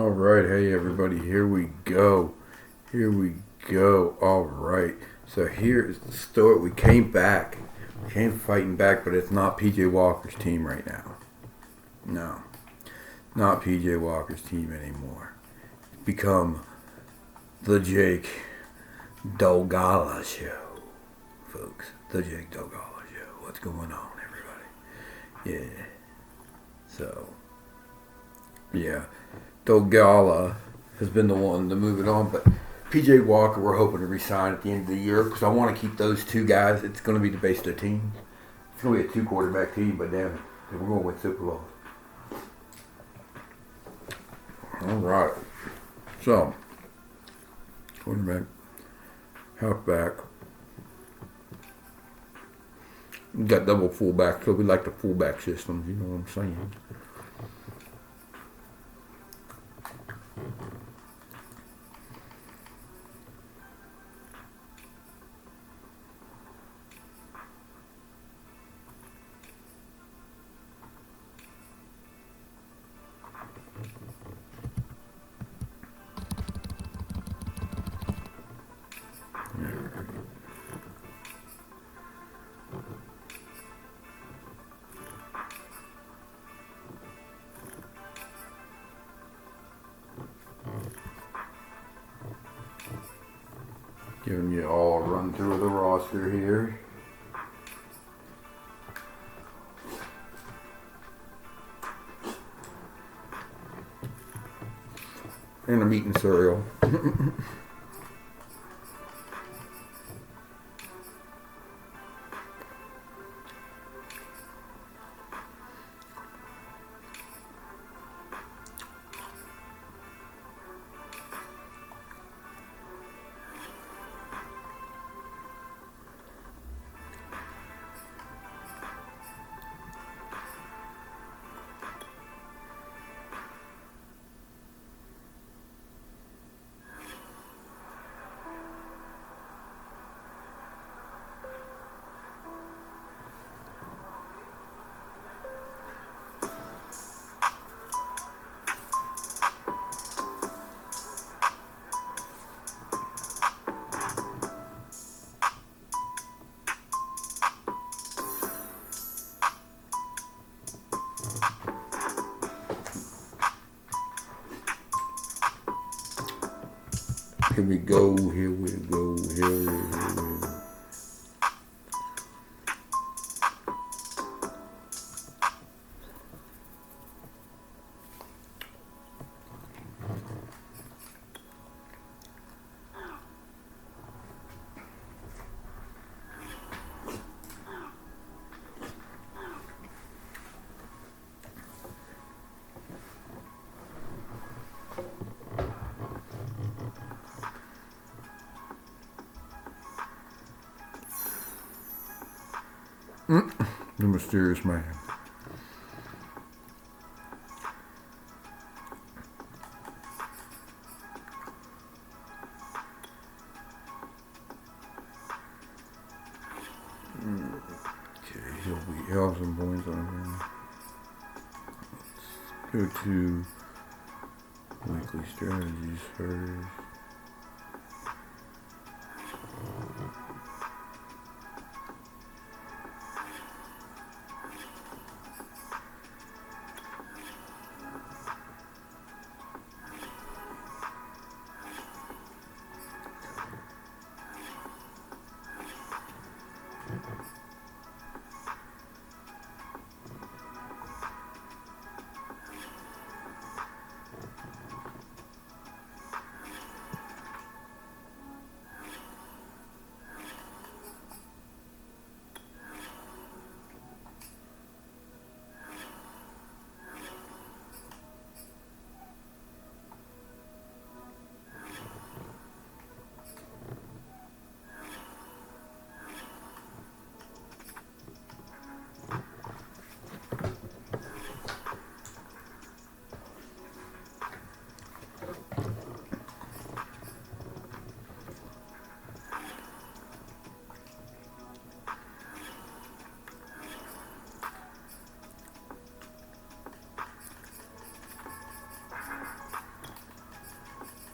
All right, hey everybody, here we go. Here we go. All right. So here is the story. We came back. We came fighting back, but it's not PJ Walker's team right now. No. Not PJ Walker's team anymore. It's become the Jake Dolgala show, folks. The Jake Dolgala show. What's going on, everybody? Yeah. So, yeah. Dolgala has been the one to move it on, but PJ Walker we're hoping to re-sign at the end of the year because I want to keep those two guys. It's going to be the base of the team. It's going to be a 2-quarterback team, but damn it, we're going to win Super Bowls. All right. So, quarterback, halfback. We got double fullback, so we like the fullback system. You know what I'm saying? Giving you all a run through of the roster here. And I'm eating cereal. Here we go, here we go, here we go. The mysterious man. Okay, he'll have some points on here. Let's go to weekly strategies first.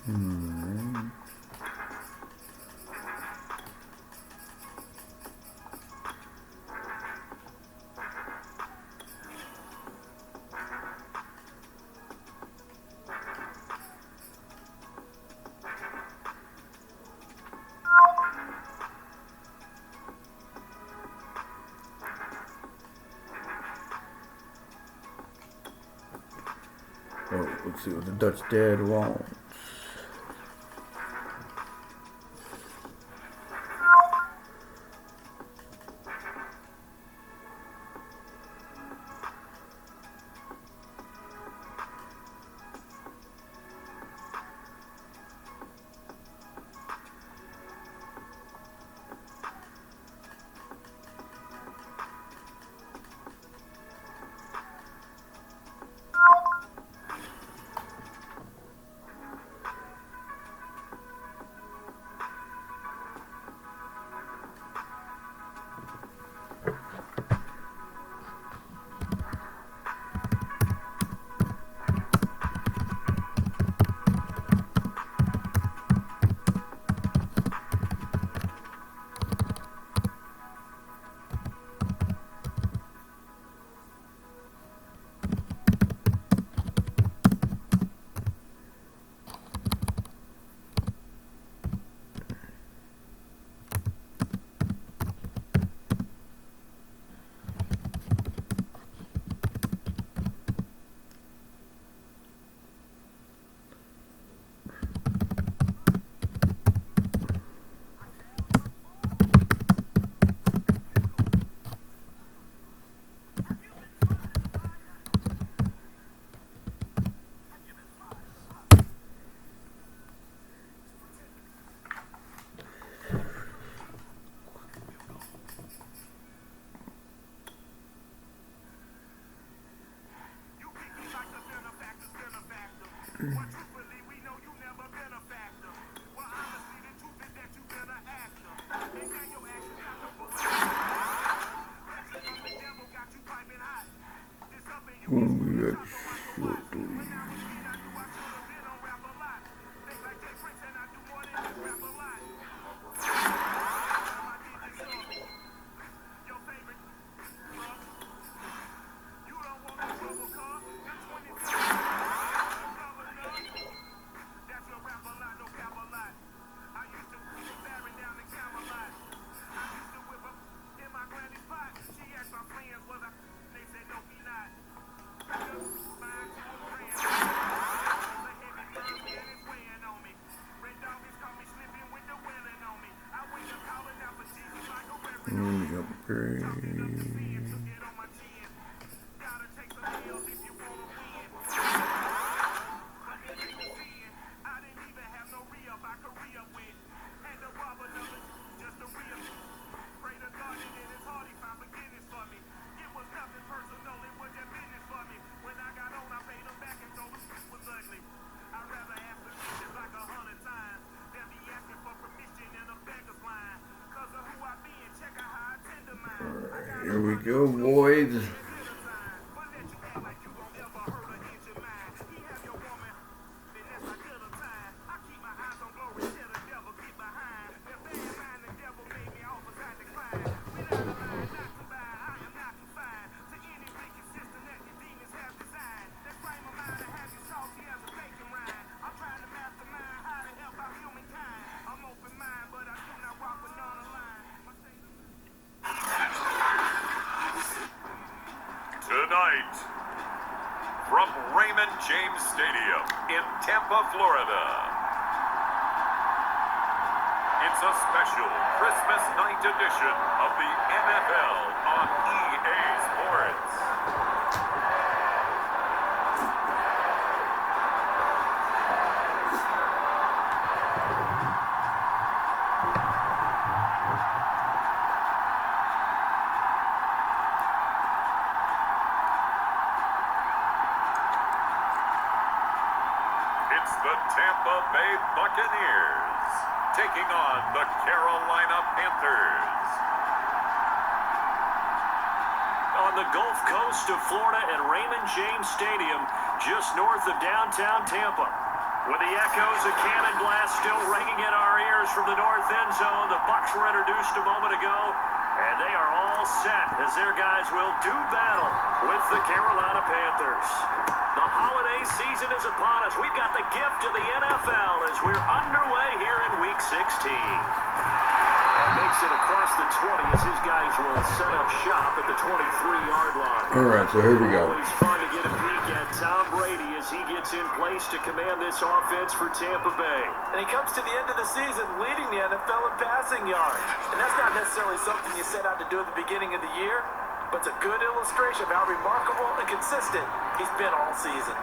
Hmm. Oh, let's see what the Dutch Dad wants. We'll be back shortly. Upgrade. Here we go, boys. Tonight, from Raymond James Stadium in Tampa, Florida, it's a special Christmas night edition of the NFL on EA Sports. The Tampa Bay Buccaneers taking on the Carolina Panthers. On the Gulf Coast of Florida at Raymond James Stadium, just north of downtown Tampa. With the echoes of cannon blast still ringing in our ears from the north end zone, the Bucs were introduced a moment ago, and they are all set as their guys will do battle with the Carolina Panthers. The holiday season is upon us. We've got the gift of the NFL as we're underway here in Week 16. And makes it across the 20 as his guys will set up shop at the 23-yard line. All right, so here we go. Always fun to get a peek at Tom Brady as he gets in place to command this offense for Tampa Bay. And he comes to the end of the season leading the NFL in passing yards. And that's not necessarily something you set out to do at the beginning of the year, but it's a good illustration of how remarkable and consistent he's been all season.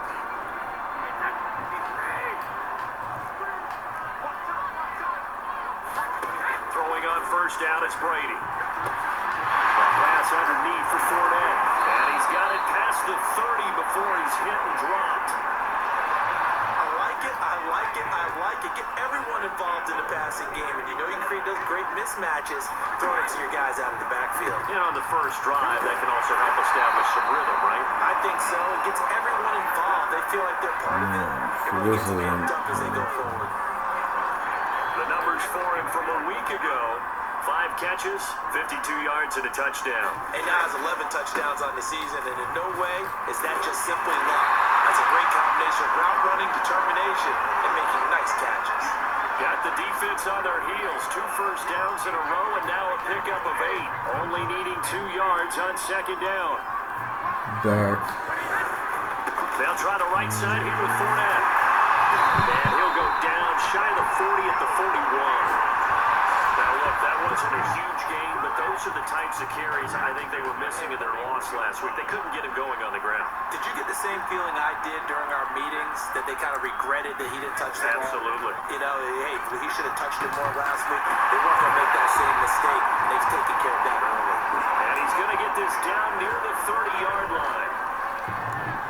Throwing on first down, it's Brady. A pass underneath for Fournette. And he's got it past the 30 before he's hit and dropped. I like it, I like it, I like it. Get everyone involved in the passing game, and you know you can create those great mismatches throwing it to your guys out of the backfield. You know, on the first drive, that can also help establish some rhythm, right? I think so. It gets everyone involved. They feel like they're part of it. Everyone gets amped up as they go forward. The numbers for him from a week ago: 5 catches, 52 yards, and a touchdown. And now has 11 touchdowns on the season, and in no way is that just simply luck. That's a great combination of route running, determination, and making nice catches. Got the defense on their heels. 2 first downs in a row, and now a pickup of 8. Only needing 2 yards on second down. Back. They'll try the right side here with Fournette. And he'll go down shy of the 40 at the 41. Now look, that wasn't a huge game, but those are the types of carries I think they were missing in their loss last week. They couldn't get him going on the ground. Did you get the same feeling I did during our meetings, that they kind of regretted that he didn't touch the ball? Absolutely. You know, hey, he should have touched it more last week. They weren't going to make that same mistake. They've taken care of that early. And he's going to get this down near the 30-yard line.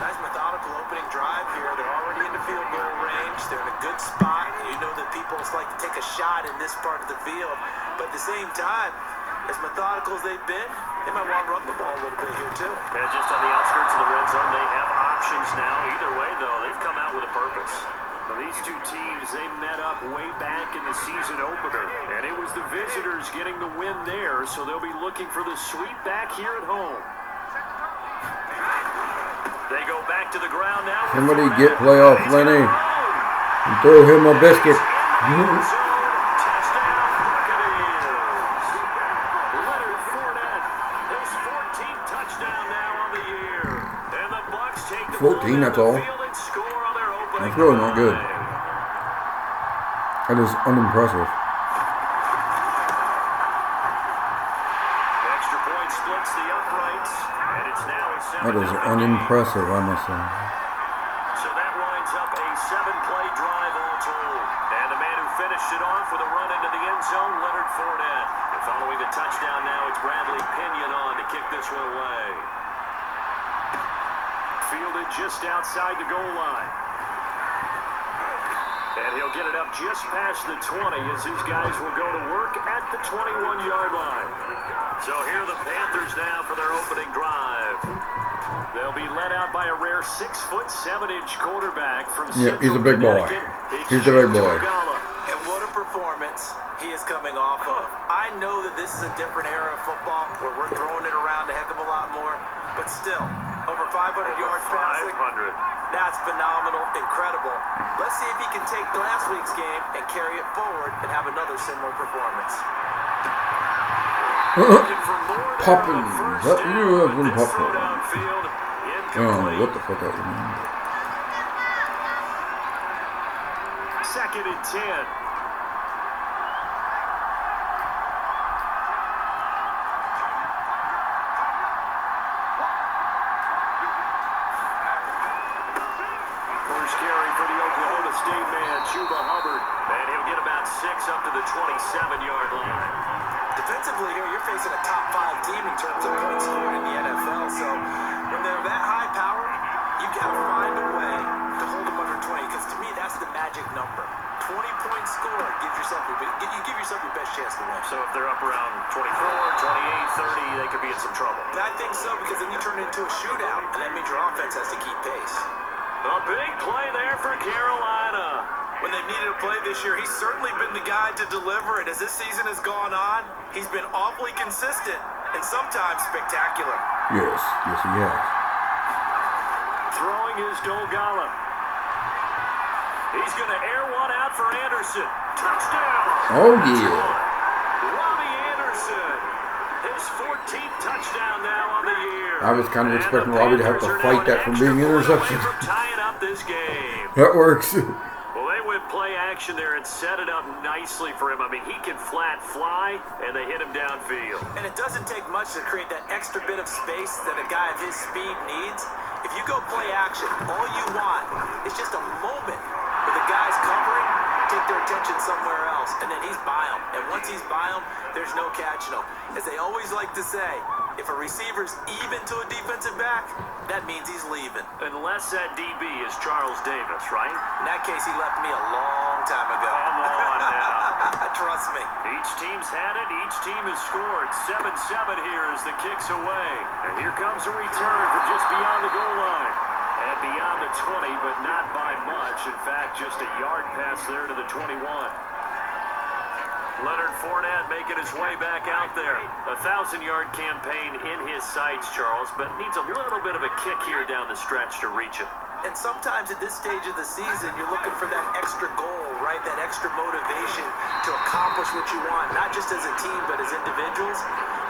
Nice methodical opening drive here. They're already in the field goal range. They're in a good spot. You know that people like to take a shot in this part of the field. But at the same time, as methodical as they've been, they might want to run the ball a little bit here too. And just on the outskirts of the red zone, they have options now. Either way, though, they've come out with a purpose. Now, these two teams, they met up way back in the season opener. And it was the visitors getting the win there, so they'll be looking for the sweep back here at home. They go back to the ground now. Somebody get playoff Lenny and throw him a biscuit. Touchdown Buccaneers. Leonard Fournette, his 14th touchdown now on the year. And the Bucs take the 14, that's all. field and score on their opening That's really not good. drive. That is unimpressive. Extra point splits the uprights, and it's now a 7-0 That is game. unimpressive, I must say. So that winds up a 7-play drive all told. And the man who finished it off with a run into the end zone, Leonard Fournette. And following the touchdown now, it's Bradley Pinion on to kick this one away. Fielded just outside the goal line. And he'll get it up just past the 20 as these guys will go to work at the 21-yard line. So here are the Panthers now for their opening drive. They'll be led out by a rare 6'7" quarterback from Yeah, he's a Central big boy. Connecticut. He's a big boy. And what a performance he is coming off of. I know that this is a different era of football where we're throwing it around a heck of a lot more, but still, over 500 yards passing. 500. That's phenomenal, incredible. Let's see if he can take last week's game and carry it forward and have another similar performance. Looking for more there Poppins. on first That down, you have been but this throw popping. downfield, I don't know what incomplete. the fuck that means. Second and 10. First carry for the Oklahoma State man, Chuba Hubbard. And he'll get about 6 up to the 27-yard line. Defensively here, you're facing a top 5 team in terms of points scored in the NFL. So when they're that high power, you've got to find a way to hold them under 20. Because to me, that's the magic number. 20-point score gives yourself you give yourself your best chance to win. So if they're up around 24, 28, 30, they could be in some trouble. And I think so, because then you turn it into a shootout, and that means your offense has to keep pace. A big play there for Carolina. When they've needed a play this year, he's certainly been the guy to deliver. And as this season has gone on, he's been awfully consistent and sometimes spectacular. Yes, he has. Throwing is Dolgala. He's going to air one out for Anderson. Touchdown. Oh, yeah. Robbie Anderson. His 14th touchdown now on the year. I was kind of expecting Robbie to have to fight that from being interception. Tying up this game. That works. Well, they went play action there and set it up nicely for him. I mean, he can flat fly, and they hit him downfield. And it doesn't take much to create that extra bit of space that a guy of his speed needs. If you go play action, all you want is just a moment where the guy's covering, take their attention somewhere else, and then he's by him. And once he's by him, there's no catching him. As they always like to say, if a receiver's even to a defensive back, that means he's leaving. Unless that DB is Charles Davis, right? In that case, he left me a long time ago. Come on now. Trust me. Each team's had it. Each team has scored. 7-7 here as the kick's away. And here comes a return from just beyond the goal line. And beyond the 20, but not by much. In fact, just a yard pass there to the 21. Leonard Fournette making his way back out there. A 1,000-yard campaign in his sights, Charles, but needs a little bit of a kick here down the stretch to reach it. And sometimes at this stage of the season, you're looking for that extra goal, right? That extra motivation to accomplish what you want, not just as a team, but as individuals.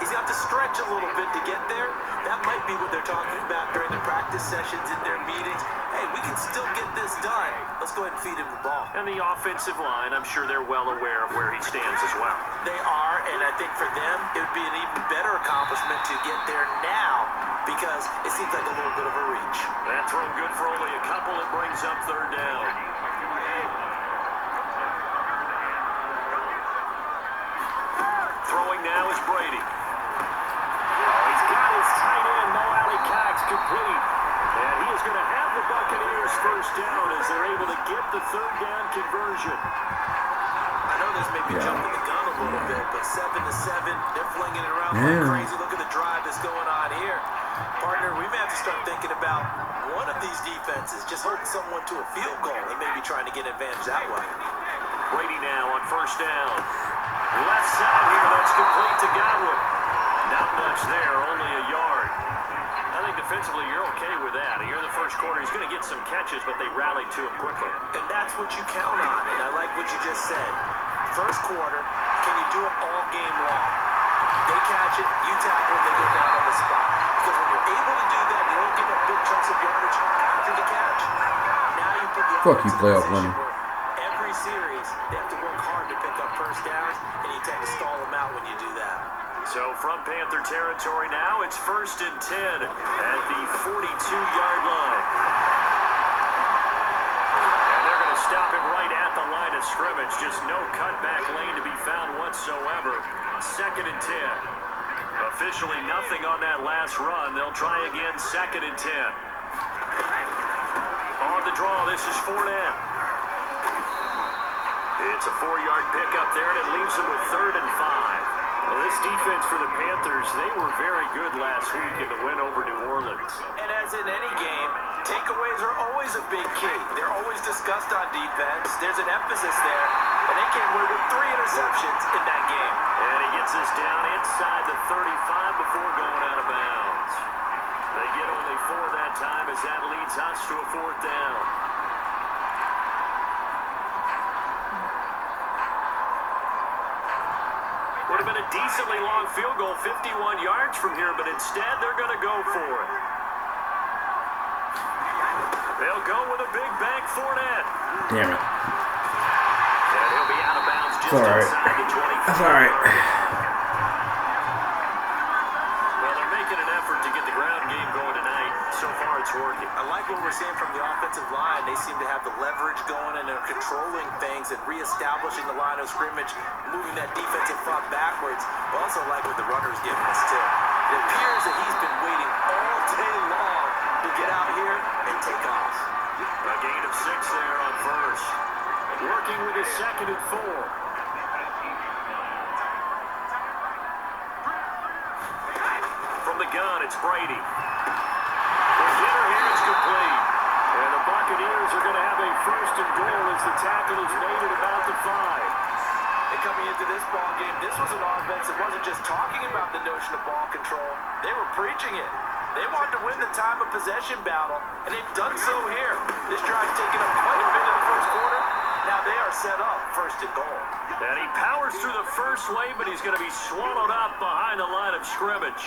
He's got to stretch a little bit to get there. That might be what they're talking about during the practice sessions, in their meetings. Hey, we can still get this done. Let's go ahead and feed him the ball. And the offensive line, I'm sure they're well aware of where he stands as well. They are, and I think for them, it would be an even better accomplishment to get there now, because it seems like a little bit of a reach. That throw good for only a couple. It brings up third down. Throwing now is Brady. Oh, he's got his tight end, Mo Alley Cox, complete. And he is going to have the Buccaneers first down as they're able to get the third down conversion. I know this may be jumping the gun a little bit, but 7-7, they're flinging it around like crazy. Look at the drive that's going on here. Partner, we may have to start thinking about one of these defenses just holding someone to a field goal and maybe trying to get an advantage that way. Brady now on first down. Left side here, that's complete to Godwin. Not much there, only a yard. I think defensively you're okay with that. Here in the first quarter, he's going to get some catches, but they rallied to him quickly. And that's what you count on, and I like what you just said. First quarter, can you do it all game long? They catch it, you tackle it, they get down on the spot. Because when you're able to do that, you don't give up big chunks of yardage after the catch. Now you put the Fuck you, playoff winner. Every series, they have to work hard to pick up first downs, and you tend to stall them out when you do that. So from Panther territory now, it's 1st and 10 at the 42-yard line. And they're going to stop him right at the line of scrimmage. Just no cutback lane to be found whatsoever. 2nd and 10. Officially nothing on that last run. They'll try again, 2nd and 10. On the draw, this is Fournette. It's a 4-yard pickup there, and it leaves them with 3rd and 5. Well, this defense for the Panthers, they were very good last week in the win over New Orleans. And as in any game, takeaways are always a big key. They're always discussed on defense. There's an emphasis there, and they came away with 3 interceptions in that game. And he gets this down inside the 35 before going out of bounds. They get only 4 that time as that leads us to a 4th down. Would have been a decently long field goal, 51 yards from here, but instead they're going to go for it. They'll go with a big bank Fournette. Damn it. And he'll be out of bounds just inside the 25. That's all right. Well, they're making an effort to get the ground game going tonight. So far, it's working. I like what we're seeing from the offensive line. They seem to have the leverage going, and they're controlling things and reestablishing the line of scrimmage, moving that defensive front backwards. I also like what the runner's giving us, too. It appears that he's been waiting all day long to get out here and take off. A gain of 6 there on first. Working with his 2nd and 4. From the gun, it's Brady. The hitter here is complete. And the Buccaneers are going to have a first and goal as the tackle is made at about the 5. And coming into this ball game, this was an offense that wasn't just talking about the notion of ball control. They were preaching it. They wanted to win the time of possession battle, and they've done so here. This drive's taken up quite a bit in the first quarter. Now they are set up first and goal. And he powers through the first wave, but he's going to be swallowed up behind the line of scrimmage.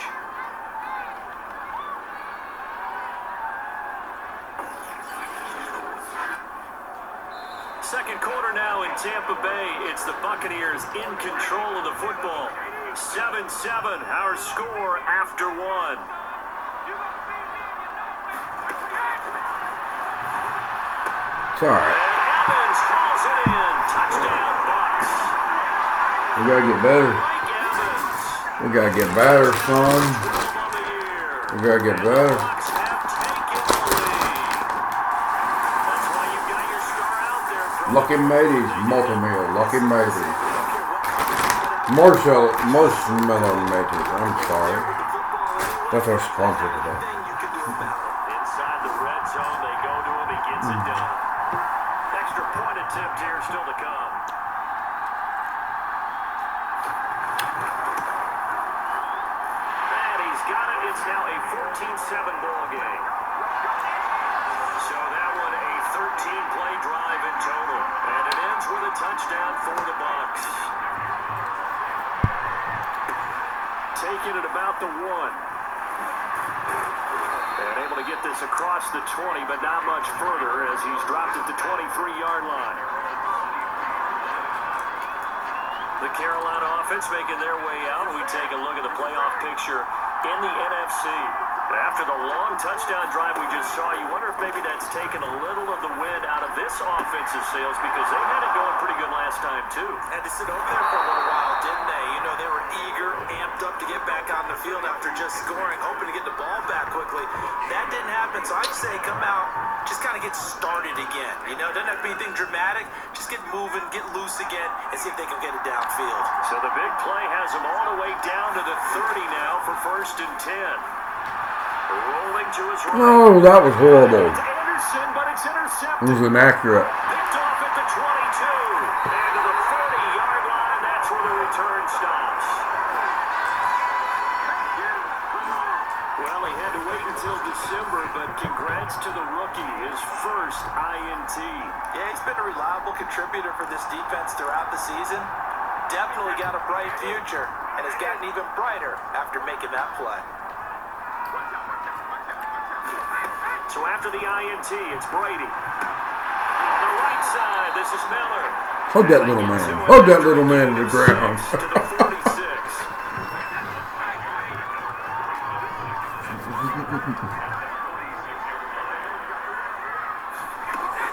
Second quarter now in Tampa Bay. It's the Buccaneers in control of the football. 7-7, our score after 1. It's all right. Evans calls it in. Touchdown, Bucs. We gotta get better. Mike Evans. We gotta get better, son. We gotta get better. Bucs have taken the lead. That's why you got your star out there. Lucky Mateys, multi-meal, Lucky Mateys. Marshall Mateys, I'm sorry. That's our sponsor today. Inside the red zone, they go to him. He gets it done. Extra point attempt here still to come. And he's got it. It's now a 14-7 ball game. So that one a 13-play drive in total. And it ends with a touchdown for the Bucs. Taking it about the 1. And able to get this across the 20, but not much further as he's dropped at the 23-yard line. The Carolina offense making their way out. We take a look at the playoff picture in the NFC. After the long touchdown drive we just saw, you wonder if maybe that's taken a little of the wind out of this offensive sails because they had it going pretty good last time, too. Had to sit over there for a little while, didn't they? You know, they were eager, amped up to get back on the field after just scoring, hoping to get the ball back quickly. That didn't happen, so I'd say come out, just kind of get started again. You know, it doesn't have to be anything dramatic. Just get moving, get loose again, and see if they can get it downfield. So the big play has them all the way down to the 30 now for 1st and 10. Rolling to his right. No, that was horrible. It's Anderson, but it's intercepted. It was inaccurate. Picked off at the 22. And to the 40-yard line, that's where the return stops. Well, he had to wait until December, but congrats to the rookie, his first INT. Yeah, he's been a reliable contributor for this defense throughout the season. Definitely got a bright future, and has gotten even brighter after making that play. So after the INT, it's Brady. On the right side, this is Miller. Hold that little man. Hold that little man to the ground. To the 46.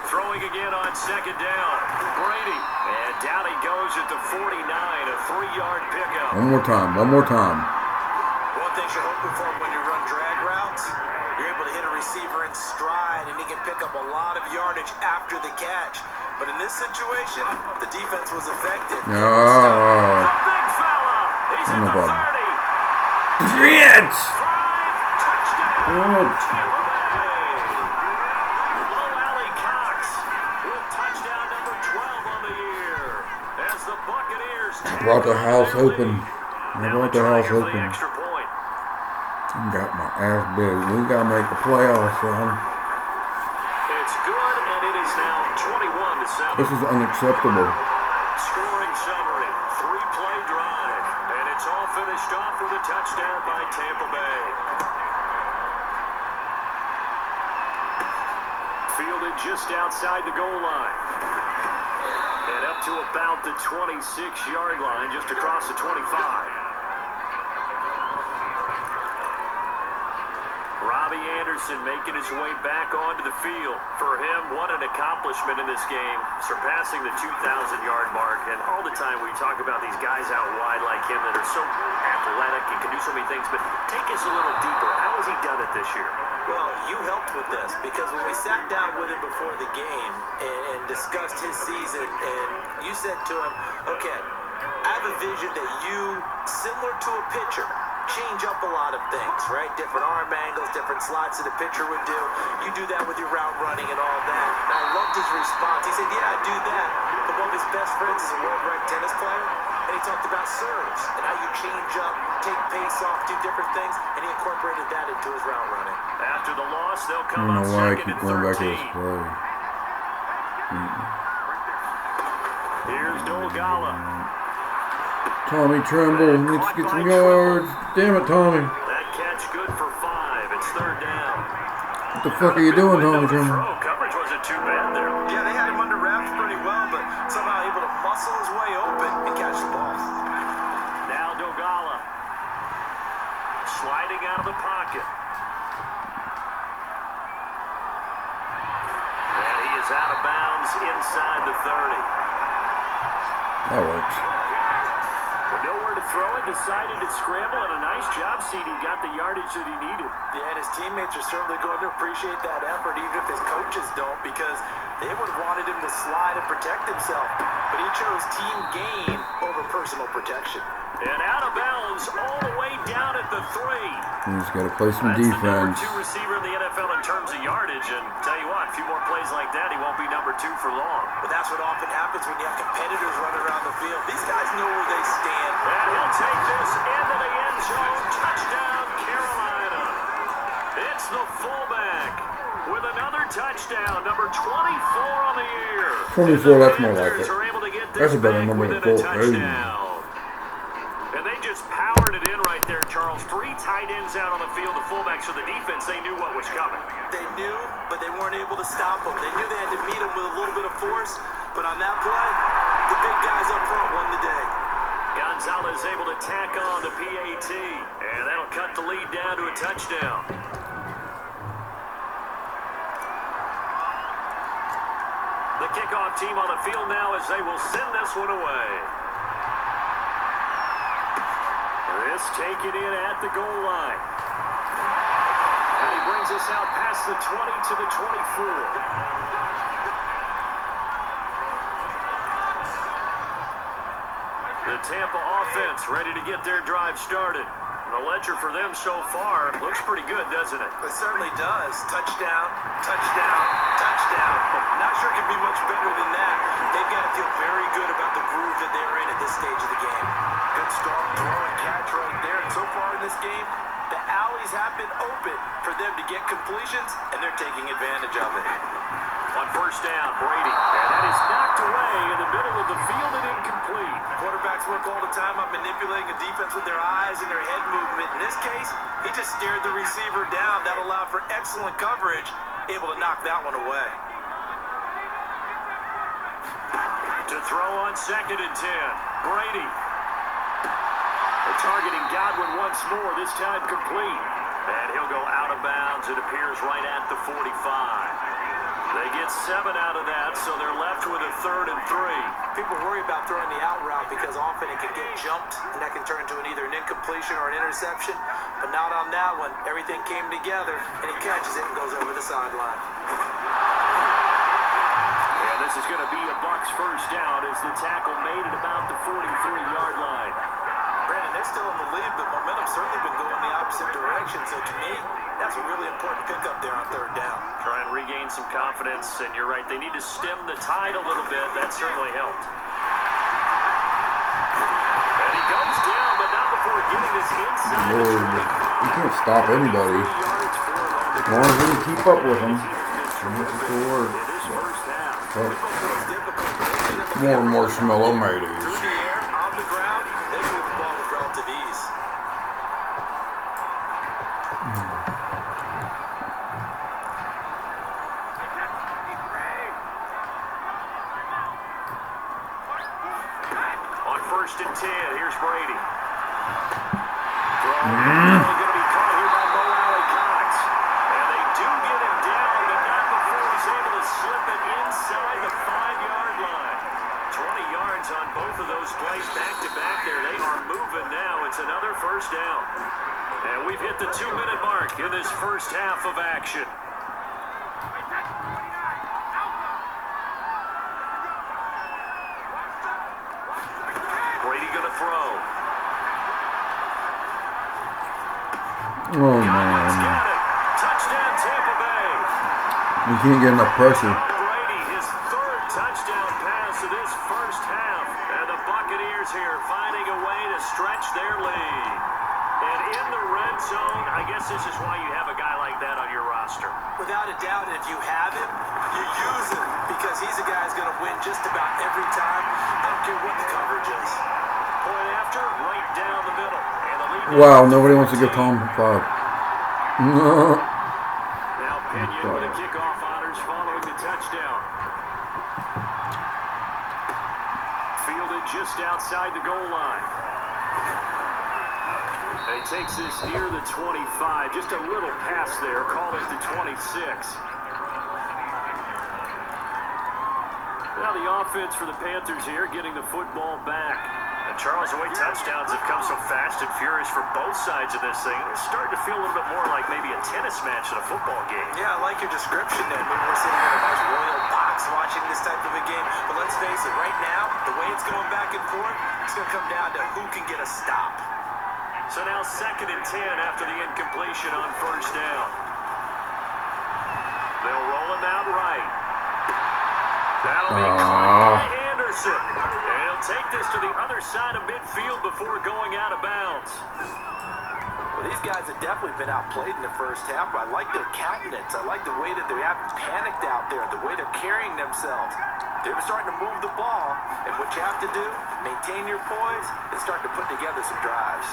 Throwing again on 2nd down. Brady. And down he goes at the 49, a 3-yard pickup. One more time. One more time. One thing you're hoping for when you run drag routes, you're able to hit a receiver in stride, and he can pick up a lot of yardage after the catch. But in this situation, the defense was effective. No. The big fella. He's at the 30. Shit! 5 touchdown. Tampa Bay. Low Alley Cox with touchdown number 12 on the year. As the Buccaneers Brought the house open. I Now brought the the house try for the open. extra point. I got my ass big. We gotta make the playoffs, son. It's good, and it is now 21-7. This is unacceptable. Scoring summary, 3-play drive, and it's all finished off with a touchdown by Tampa Bay. Fielded just outside the goal line. And up to about the 26-yard line, just across the 25. Robbie Anderson making his way back onto the field. For him, what an accomplishment in this game, surpassing the 2,000-yard mark. And all the time we talk about these guys out wide like him that are so athletic and can do so many things, but take us a little deeper. How has he done it this year? Well, you helped with this because when we sat down with him before the game and discussed his season, and you said to him, okay, I have a vision that you, similar to a pitcher, change up a lot of things, right? Different arm angles, different slots that a pitcher would do. You do that with your route running and all that. And I loved his response. He said, yeah, I do that. But one of his best friends is a world-ranked tennis player. And he talked about serves and how you change up, take pace off, do different things. And he incorporated that into his route running. After the loss, they'll I come don't up know why I second keep and going back to 13. this play. Here's Dolgala. Tommy Tremble needs to get some yards. Damn it, Tommy. That catch good for 5. It's third down. What the fuck are you doing, Tommy Tremble? Coverage wasn't too bad there. Yeah, they had him under wraps pretty well, but somehow able to muscle his way open and catch the ball. Now Dolgala. Sliding out of the pocket. And he is out of bounds inside the 30. That works. With nowhere to throw it, decided to scramble, and a nice job, CD. Got the yardage that he needed. Yeah, and his teammates are certainly going to appreciate that effort, even if his coaches don't, because they would have wanted him to slide and protect himself. But he chose team gain over personal protection. And out of bounds all the way down at the 3. He's got to play some That's the number defense. 2 receiver in the NFL in terms of yardage. And tell you what, a few more plays like that, he won't be number 2 for long. But that's what often happens when you have competitors running around the field. These guys know where they stand. And he'll take this into the end zone. Touchdown, Carolina. It's the fullback with another touchdown, number 24 on the year. 24, that's more like Panthers it. are able to get That's this a better back number within than a 4. touchdown. And they just powered it in right there, Charles. 3 tight ends out on the field, the fullbacks for the defense. They knew what was coming. They knew, but they weren't able to stop him. They knew they had to meet him with a little bit of force, but on that play, the big guys up front won the day. Gonzalez able to tack on the PAT, and that'll cut the lead down to a touchdown. The kickoff team on the field now as they will send this one away. This taken in at the goal line. And he brings us out past the 20 to the 24. The Tampa offense ready to get their drive started. The ledger for them so far looks pretty good, doesn't it? It certainly does. Touchdown, touchdown, touchdown. Not sure it can be much better than that. They've got to feel very good about the groove that they're in at this stage of the game. Good strong throw and catch right there. And so far in this game, the alleys have been open for them to get completions, and they're taking advantage of it. On first down, Brady. And that is knocked away in the middle of the field and incomplete. Quarterbacks work all the time on manipulating a defense with their eyes and their head movement. In this case, he just stared the receiver down. That allowed for excellent coverage, able to knock that one away. To throw on second and 10, Brady. They're targeting Godwin once more, this time complete. And he'll go out of bounds, it appears, right at the 45. They get 7 out of that, so they're left with a 3rd and 3. People worry about throwing the out route because often it can get jumped, and that can turn into either an incompletion or an interception. But not on that one. Everything came together, and he catches it and goes over the sideline. And this is going to be a Bucs first down as the tackle made at about the 43-yard line. Brandon, they're still in the lead, but momentum's certainly been going the opposite direction. So to me, that's a really important pickup there on 3rd down. Try and regain some confidence, and you're right, they need to stem the tide a little bit. That certainly helped. And he goes down, but not before getting this inside. Lord, you can't stop anybody. As long as we can keep up with them. That's the word. More marshmallow mayonnaise. Through the air, on the ground, they move the ball with relative ease. On 1st and 10, here's Brady. Going to be caught here by Mo Alley Cox. And they do get him down, but not before he's able to slip it inside the 5-yard line. 20 yards on both of those plays back-to-back there. They are moving now. It's another first down. And we've hit the 2-minute mark in this first half of action. Brady going to throw. Oh, Godwin's man. got it. Touchdown, Tampa Bay. You can't get enough pressure. Brady, his third touchdown pass of this first half. And the Buccaneers here finding a way to stretch their lead. And in the red zone, I guess this is why you have a guy like that on your roster. Without a doubt, and if you have him, you use him because he's a guy who's going to win just about every time. I don't care what the coverage is. Point after, right down the middle. And the lead Wow, nobody wants to give Tom 5. No. Now Pinion with a kickoff honors following the touchdown. Fielded just outside the goal line. And he takes this near the 25. Just a little pass there. Call it the 26. Now the offense for the Panthers here getting the football back. And Charles, the way touchdowns have come so fast and furious for both sides of this thing, it's starting to feel a little bit more like maybe a tennis match in a football game. Yeah, I like your description there. Maybe we're sitting in a nice royal box watching this type of a game. But let's face it, right now, the way it's going back and forth, it's going to come down to who can get a stop. So now 2nd and 10 after the incompletion on first down. They'll roll him out right. That'll be caught by Anderson. And he'll take this to the other side of midfield before going out of bounds. Well, these guys have definitely been outplayed in the first half, but I like their countenance. I like the way that they haven't panicked out there, the way they're carrying themselves. They're starting to move the ball, and what you have to do, maintain your poise and start to put together some drives.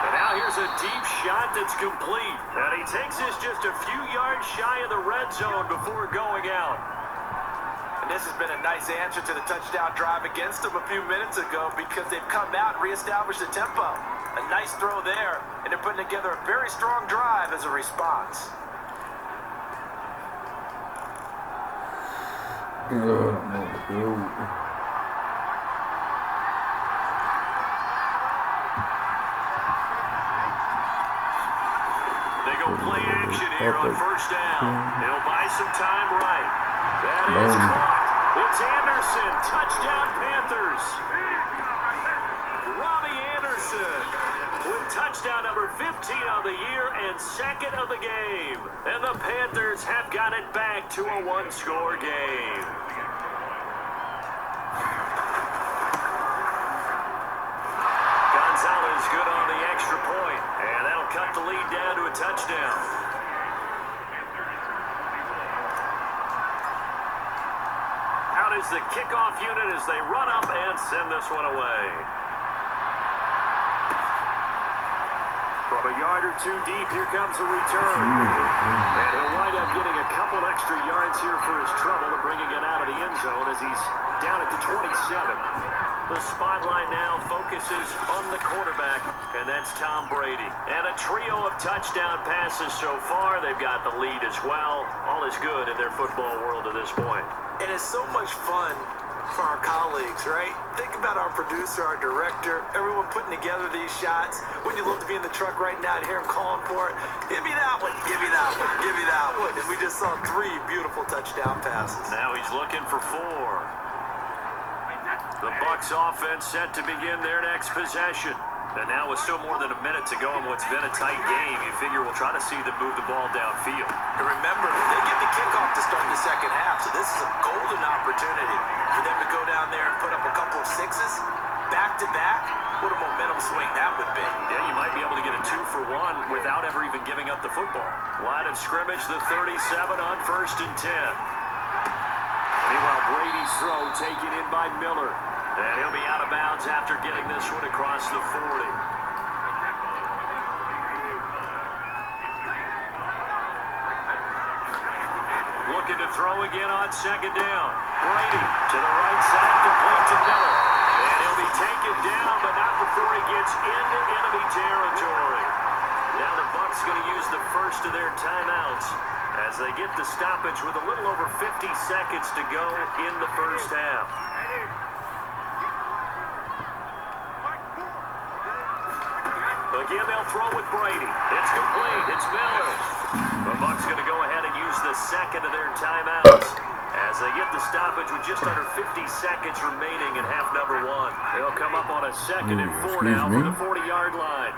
And now here's a deep shot that's complete. And he takes this just a few yards shy of the red zone before going out. And this has been a nice answer to the touchdown drive against them a few minutes ago because they've come out and reestablished the tempo. A nice throw there, and they're putting together a very strong drive as a response. They go play action here on first down. They'll buy some time right. That is caught. It's Anderson. Touchdown, Panthers. Robbie Anderson with touchdown number 15 on the year and 2nd of the game. And the Panthers have got it back to a one-score game. Gonzalez good on the extra point, and that'll cut the lead down to a touchdown. Out is the kickoff unit as they run up and send this one away. From a yard or two deep, here comes a return. And he'll wind up getting a couple extra yards here for his trouble and bringing it out of the end zone as he's down at the 27. The spotlight now focuses on the quarterback, and that's Tom Brady. And a trio of touchdown passes so far. They've got the lead as well. All is good in their football world at this point. And it's so much fun for our colleagues, right? Think about our producer, our director, everyone putting together these shots. Wouldn't you love to be in the truck right now and hear him calling for it? Give me that one, give me that one, give me that one. And we just saw 3 beautiful touchdown passes. Now he's looking for 4. The Bucs offense set to begin their next possession. And now with still more than a minute to go in what's been a tight game, you figure we'll try to see them move the ball downfield. And remember, they get the kickoff to start the second half, so this is a golden opportunity for them to go down there and put up a couple of 6s, back-to-back. What a momentum swing that would be. Yeah, you might be able to get a 2-for-1 without ever even giving up the football. Line of scrimmage, the 37 on 1st and 10. Meanwhile, Brady's throw taken in by Miller. And he'll be out of bounds after getting this one across the 40. Looking to throw again on 2nd down. Brady to the right side, complete to Miller. And he'll be taken down, but not before he gets into enemy territory. Now the Bucs going to use the first of their timeouts as they get the stoppage with a little over 50 seconds to go in the first half. Again, they'll throw with Brady. It's complete. It's Miller. The Bucs going to go ahead and use the 2nd of their timeouts as they get the stoppage with just under 50 seconds remaining in half number 1. They'll come up on a 2nd and 4 now from the 40-yard line.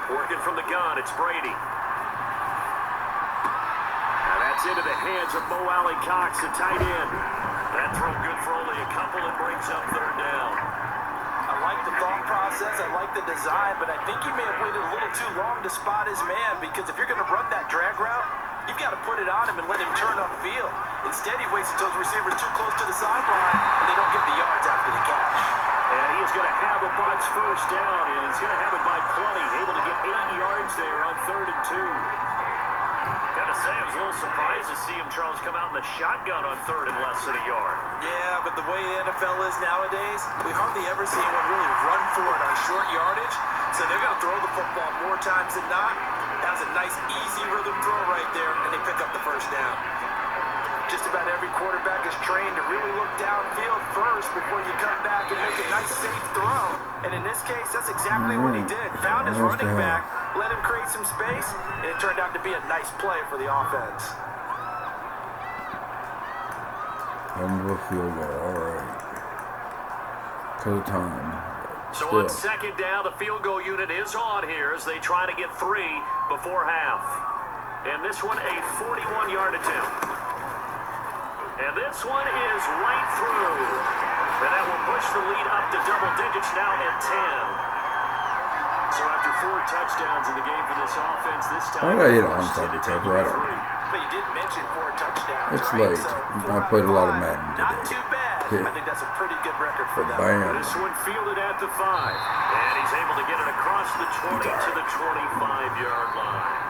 Working from the gun, it's Brady. Now that's into the hands of Mo Alley Cox, the tight end. That throw good for only a couple and brings up third down. I like the thought process, I like the design, but I think he may have waited a little too long to spot his man, because if you're going to run that drag route, you've got to put it on him and let him turn upfield. Instead, he waits until the receiver's too close to the sideline, and they don't get the yards after the catch. And he is going to have a Bucs first down, and he's going to have it by plenty, able to get 8 yards there on 3rd and 2. Gotta say, I was a little surprised to see him, Charles, come out in the shotgun on 3rd and less than a yard. Yeah, but the way the NFL is nowadays, we hardly ever see anyone really run for it on short yardage, so they're going to throw the football more times than not. That was a nice, easy rhythm throw right there, and they pick up the first down. Just about every quarterback is trained to really look downfield first before you come back and make a nice, safe throw. And in this case, that's exactly what he did. Found his running back, let him create some space, and it turned out to be a nice play for the offense. Under a field goal, all right. Cause of time. So on 2nd down, the field goal unit is on here as they try to get 3 before half. And this one, a 41-yard attempt. And this one is right through. And that will push the lead up to double digits now at 10. So after 4 touchdowns in the game for this offense, this time... I hit onside attack right on. But you did mention 4 touchdowns. It's right? late. So I played a lot of Madden today. Not too bad. I think that's a pretty good record for them. Bam. This one fielded at the 5. And he's able to get it across the 20 to the 25-yard line.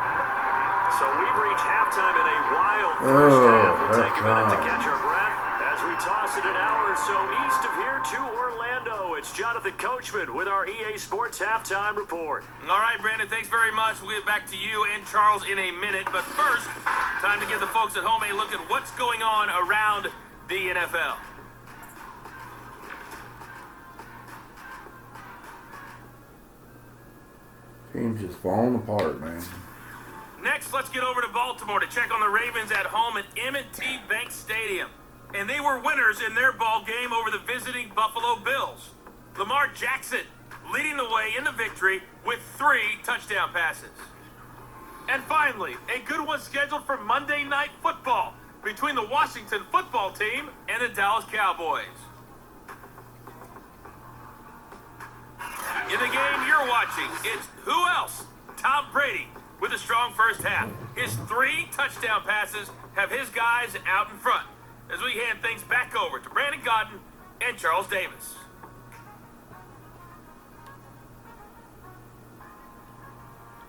So we've reached halftime in a wild first half. We'll take a minute to catch our breath as we toss it an hour or so east of here to Orlando. It's Jonathan Coachman with our EA Sports Halftime Report. All right, Brandon, thanks very much. We'll get back to you and Charles in a minute. But first, time to give the folks at home a look at what's going on around the NFL. Team's just falling apart, man. Next, let's get over to Baltimore to check on the Ravens at home at M&T Bank Stadium. And they were winners in their ball game over the visiting Buffalo Bills. Lamar Jackson leading the way in the victory with 3 touchdown passes. And finally, a good one scheduled for Monday Night Football between the Washington football team and the Dallas Cowboys. In the game you're watching, it's who else? Tom Brady with a strong first half. His 3 touchdown passes have his guys out in front as we hand things back over to Brandon Godden and Charles Davis.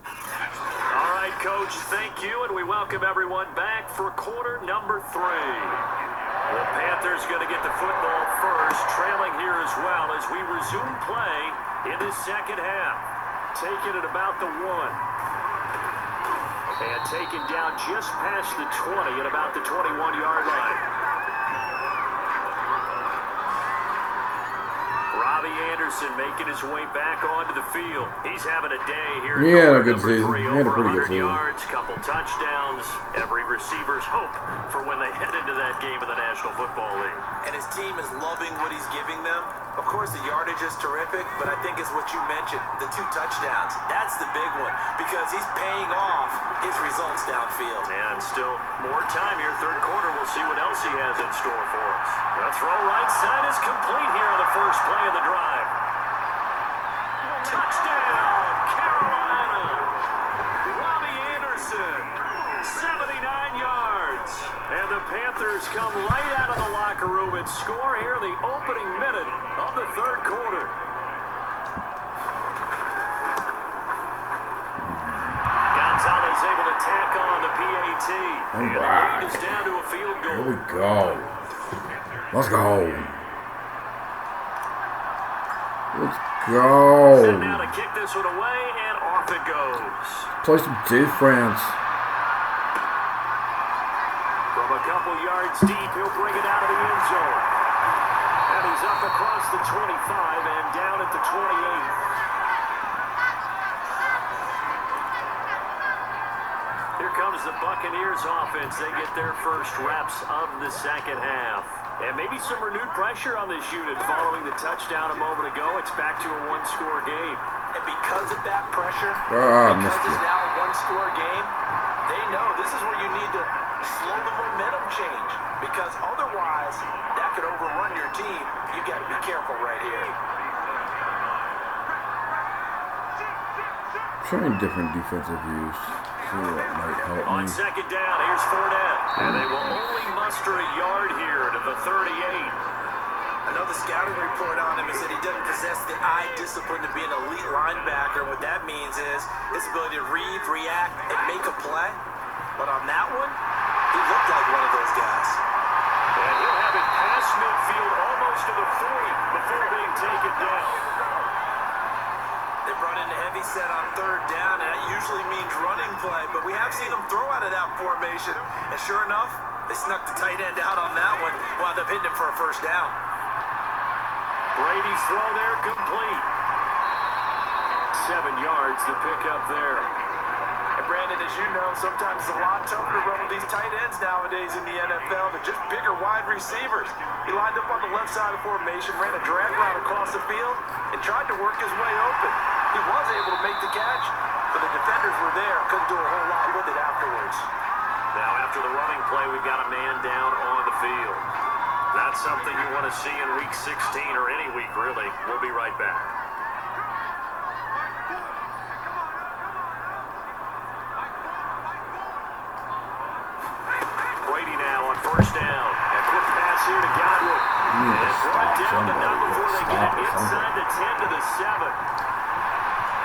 All right, Coach, thank you, and we welcome everyone back for quarter number 3. The Panthers going to get the football first, trailing here as well as we resume play in the second half. Taking it about the 1. And taken down just past the 20 at about the 21-yard line. Robbie Anderson making his way back onto the field. He's having a day here. He had a good season. He had a Over pretty good 100 season. yards, couple touchdowns. Every receiver's hope for when they head into that game in the National Football League. And his team is loving what he's giving them. Of course, the yardage is terrific, but I think it's what you mentioned, the 2 touchdowns. That's the big one, because he's paying off his results downfield. And still more time here, third quarter. We'll see what else he has in store for us. The throw right side is complete here on the first play of the drive. Touchdown, Carolina. Robbie Anderson, 79 yards. And the Panthers come right out of the locker room and score here the opening minute of the third quarter. Gonzalez able to tack on the PAT. And the lead is down to a field goal. Here we go. Let's go. Let's go. Set now to kick this one away, and off it goes. Play some defense. From a couple yards deep, he'll bring it out of the end zone. And he's up across the 25 and down at the 28. Here comes the Buccaneers offense. They get their first reps of the second half. And maybe some renewed pressure on this unit following the touchdown a moment ago. It's back to a 1-score game. And because of that pressure, Ah, because missed it's it. now a one-score game, they know this is where you need to slow the momentum change. Because otherwise, that could overrun your team. You got to be careful right here. Trying different defensive views. See what might help On me. second down, here's Fournette. And they will only muster a yard here to the 38. Another scouting report on him is that he doesn't possess the eye discipline to be an elite linebacker. What that means is his ability to read, react, and make a play. But on that one, he looked like one of those guys. And he'll have it past midfield almost to the 40 before being taken down. They brought in a heavy set on third down, and that usually means running play. But we have seen them throw out of that formation. And sure enough, they snuck the tight end out on that one, wound up hitting him for a first down. Brady's throw there complete. 7 yards to pick up there. And Brandon, as you know, sometimes it's a lot tougher to run with these tight ends nowadays in the NFL. They're just bigger wide receivers. He lined up on the left side of formation, ran a drag route across the field, and tried to work his way open. He was able to make the catch, but the defenders were there. Couldn't do a whole lot with it afterwards. Now after the running play, we've got a man down on the field. That's something you want to see in week 16 or any week, really. We'll be right back. Brady now on first down. A quick pass here to Godwin. And brought down, but not before they get it inside the 10 to the 7.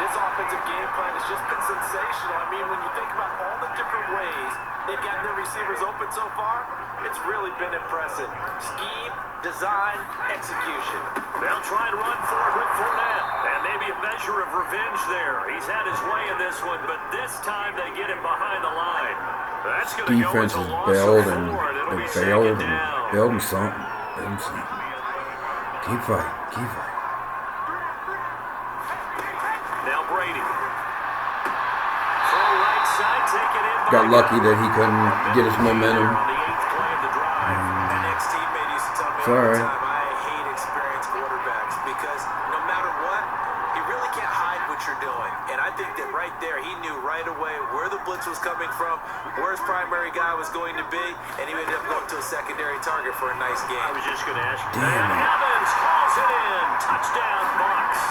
This offensive game plan has just been sensational. I mean, when you think about all the different ways they've gotten their receivers open so far, it's really been impressive. Scheme, design, execution. They'll try and run for it with Fournette. And maybe a measure of revenge there. He's had his way in this one, but this time they get him behind the line. That's going to go Defense as a is loss bailed of and 4, and it'll they be bailed second and down. bailed and something. Bailed and something. Keep fighting. Keep fighting. Now Brady. Throw right side, taken in by Got lucky Godwin. that he couldn't get his momentum. On the 8th play of the drive. My ex-teammate used to tell me It's all all the right. time, I hate experienced quarterbacks because no matter what, you really can't hide what you're doing. And I think that right there, he knew right away where the blitz was coming from, where his primary guy was going to be, and he ended up going to a secondary target for a nice game. I was just going to ask you. Damn And it. Evans calls it in. Touchdown, Bucs.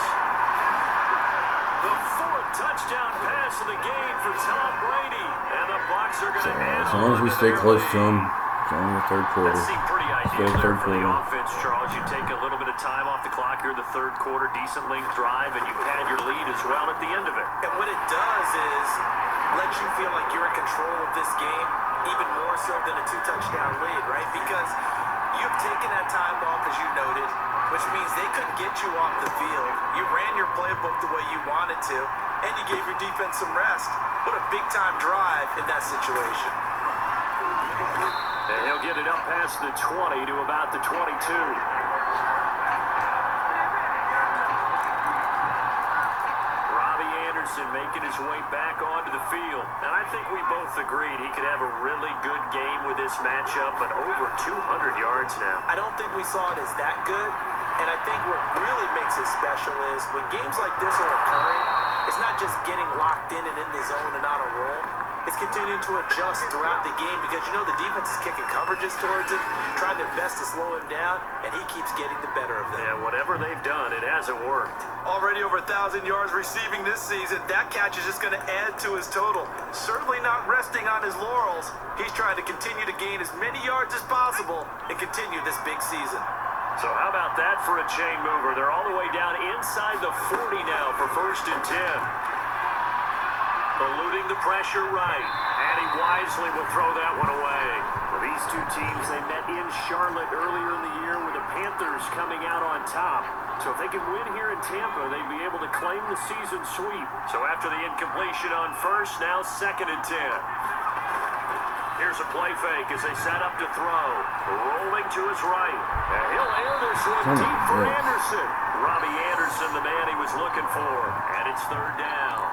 The 4th touchdown pass of the game for Tom Brady. And the Bucs are going to add As long as we stay close to him, it's only the third quarter. That seemed pretty ideal Still there third for the quarter. offense, Charles. You take a little bit of time off the clock here in the third quarter, decent length drive, and you pad your lead as well at the end of it. And what it does is let you feel like you're in control of this game, even more so than a 2-touchdown lead, right? Because you've taken that time off, as you noted, which means they couldn't get you off the field. You ran your playbook the way you wanted to, and you gave your defense some rest. What a big-time drive in that situation. And he'll get it up past the 20 to about the 22. Robbie Anderson making his way back onto the field. And I think we both agreed he could have a really good game with this matchup, but over 200 yards now. I don't think we saw it as that good, and I think what really makes it special is when games like this are occurring, it's not just getting locked in and in the zone and on a roll. It's continuing to adjust throughout the game because you know the defense is kicking coverages towards him, trying their best to slow him down, and he keeps getting the better of them. Yeah, whatever they've done, it hasn't worked. Already over 1,000 yards receiving this season. That catch is just going to add to his total. Certainly not resting on his laurels. He's trying to continue to gain as many yards as possible and continue this big season. So how about that for a chain mover? They're all the way down inside the 40 now for 1st and 10. Eluding the pressure right. And he wisely will throw that one away. Well, these two teams, they met in Charlotte earlier in the year with the Panthers coming out on top. So if they can win here in Tampa, they'd be able to claim the season sweep. So after the incompletion on first, now 2nd and 10. Here's a play fake as they set up to throw. Rolling to his right. And he'll air this one deep for Anderson. Robbie Anderson, the man he was looking for. And it's 3rd down.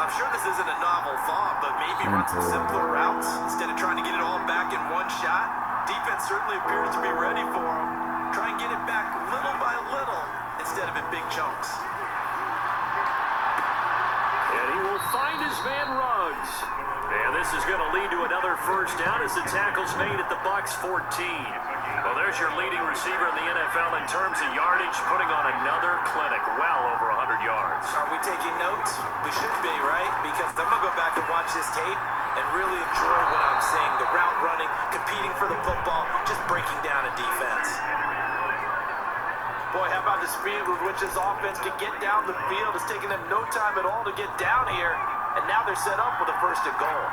I'm sure this isn't a novel thought, but maybe run some simpler routes instead of trying to get it all back in one shot. Defense certainly appears to be ready for him. Try and get it back little by little instead of in big chunks. find his man Ruggs. And this is going to lead to another first down as the tackle's made at the Bucs 14. Well, there's your leading receiver in the NFL in terms of yardage, putting on another clinic, well over 100 yards. Are we taking notes? We should be, right? Because I'm going to go back and watch this tape and really enjoy what I'm seeing. The route running, competing for the football, just breaking down a defense. Boy, how about the speed with which this offense can get down the field? It's taking them no time at all to get down here. And now they're set up with a first and goal.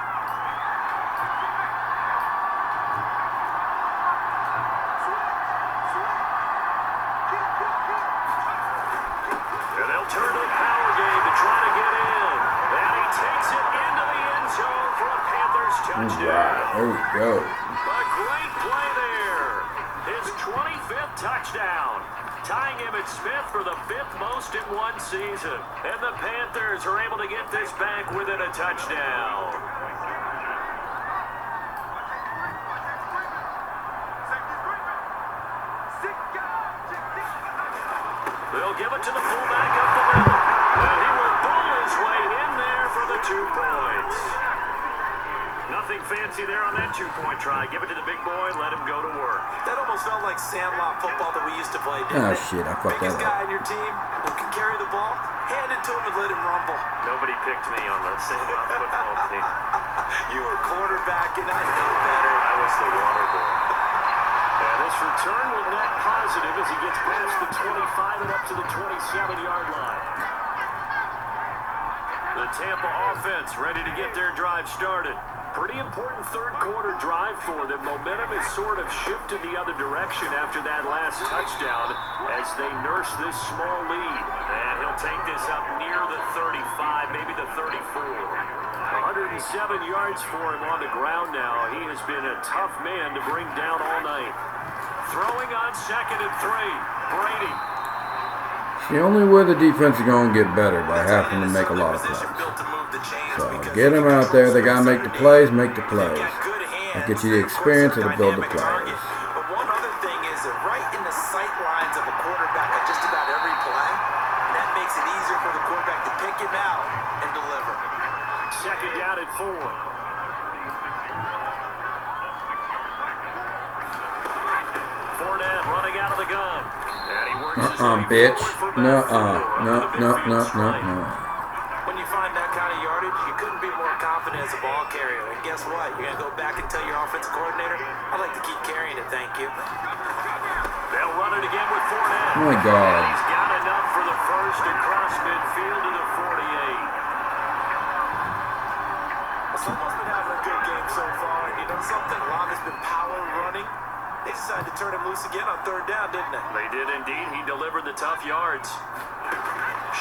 And they'll turn to the power game to try to get in. And he takes it into the end zone for a Panthers touchdown. There we go. A great play there. His 25th touchdown. Tying Emmitt Smith for the 5th most in one season. And the Panthers are able to get this back within a touchdown. They'll give it to the fullback up the middle. And he will bull his way in there for the 2 points. Nothing fancy there on that 2-point try. Give it to the big boy, let him go to work. That almost felt like sandlot football that we used to play, didn't Oh, it? shit, I fucked that Biggest up. guy on your team who can carry the ball, hand it to him and let him rumble. Nobody picked me on the sandlot football team. You were quarterback, and I know better. I was the water boy. And this return will net positive as he gets past the 25 and up to the 27-yard line. The Tampa offense ready to get their drive started. Pretty important third-quarter drive for them. Momentum is sort of shifted the other direction after that last touchdown as they nurse this small lead. And he'll take this up near the 35, maybe the 34. 107 yards for him on the ground now. He has been a tough man to bring down all night. Throwing on 2nd and 3. Brady. The only way the defense is going to get better by having to make a lot of plays. So get them out there. They got to make the plays, make the plays. I'll get you the experience, it'll build the players. But one other thing is that right in the sight lines of a quarterback on just about every play, and that makes it easier for the quarterback to pick him out and deliver. 2nd down and 4. Fournette running out of the gun. And he works his way Bitch. forward for No, backfield. no. When you find that kind of yardage, you couldn't be more confident as a ball carrier. And guess what? You're going to go back and tell your offensive coordinator, I'd like to keep carrying it, thank you. They'll run it again with Fournette. Oh my God. He's got enough for the first across midfield to the 48. Someone's been having a good game so far, and you know something? A lot has been power running. They decided to turn him loose again on 3rd down, didn't they? They did indeed. He delivered the tough yards.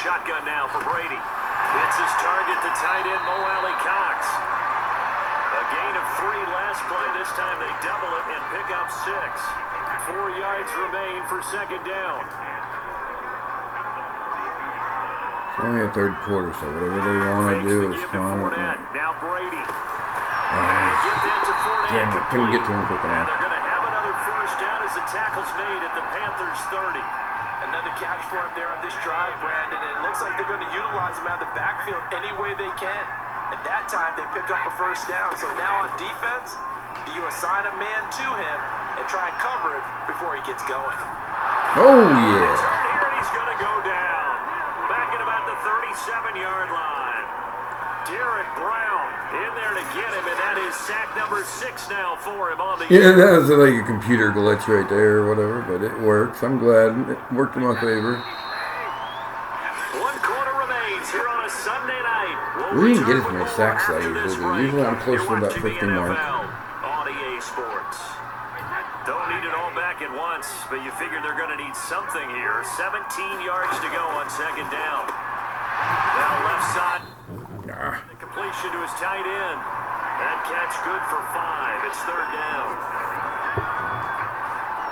Shotgun now for Brady. Hits his target, the tight end, Mo Alley Cox. A gain of 3 last play. This time they double it and pick up 6. 4 yards remain for 2nd down. It's only a 3rd quarter, so whatever they want to do is fine with me. Now Brady. Damn it, couldn't get to him quick And enough. they're going to have another first down as the tackle's made at the Panthers 30. Another catch for him there on this drive, Brandon, and it looks like they're going to utilize him out of the backfield any way they can. At that time, they pick up a first down. So now on defense, do you assign a man to him and try and cover it before he gets going? Oh, yeah. Here and he's going to go down. Back at about the 37-yard line. Derek Brown in there to get him, and that is sack number 6 now for him on the Yeah, that was like a computer glitch right there or whatever, but it works. I'm glad it worked in my favor. 1 quarter remains here on a Sunday night. We didn't get as many sacks as I usually do. Usually I'm close to about 50 mark. On EA Sports. Don't need it all back at once, but you figure they're going to need something here. 17 yards to go on 2nd down. Now left side. Nah. The completion to his tight end. That catch good for 5. It's 3rd down.